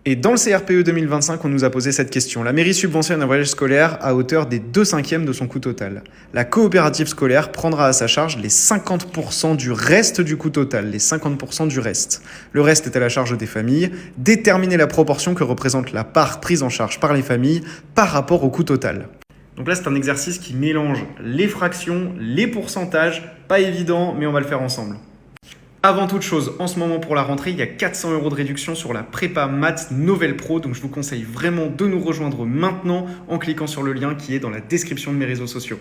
Et dans le CRPE 2025, on nous a posé cette question. La mairie subventionne un voyage scolaire à hauteur des 2/5 de son coût total. La coopérative scolaire prendra à sa charge les 50% du reste du coût total, les 50% du reste. Le reste est à la charge des familles. Déterminer la proportion que représente la part prise en charge par les familles par rapport au coût total. Donc là, c'est un exercice qui mélange les fractions, les pourcentages. Pas évident, mais on va le faire ensemble. Avant toute chose, en ce moment pour la rentrée, il y a 400 € de réduction sur la prépa maths Novel Pro. Donc je vous conseille vraiment de nous rejoindre maintenant en cliquant sur le lien qui est dans la description de mes réseaux sociaux.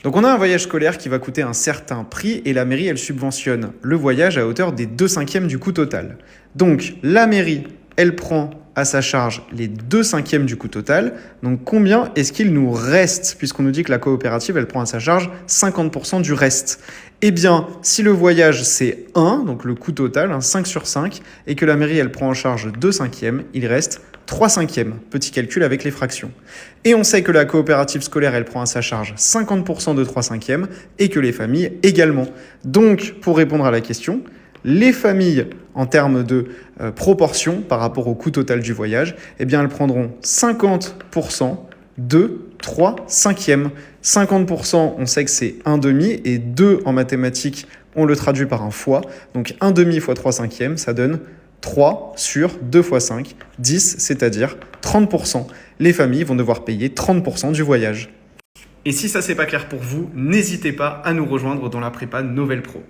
Donc on a un voyage scolaire qui va coûter un certain prix et la mairie, elle subventionne le voyage à hauteur des 2/5 du coût total. Donc la mairie, elle prend à sa charge les 2/5 du coût total. Donc combien est-ce qu'il nous reste, puisqu'on nous dit que la coopérative, elle prend à sa charge 50% du reste? Eh bien, si le voyage c'est 1, donc le coût total, 5 sur 5, et que la mairie, elle prend en charge 2/5, il reste 3/5. Petit calcul avec les fractions. Et on sait que la coopérative scolaire, elle prend à sa charge 50% de 3/5 et que les familles également. Donc, pour répondre à la question, les familles, en termes de proportion par rapport au coût total du voyage, eh bien, elles prendront 50% de 3/5. 50%, on sait que c'est 1/2 et 2 en mathématiques, on le traduit par un fois. Donc 1/2 fois 3/5, ça donne 3 sur 2 fois 5, 10, c'est-à-dire 30%. Les familles vont devoir payer 30% du voyage. Et si ça c'est pas clair pour vous, n'hésitez pas à nous rejoindre dans la prépa Novel Pro.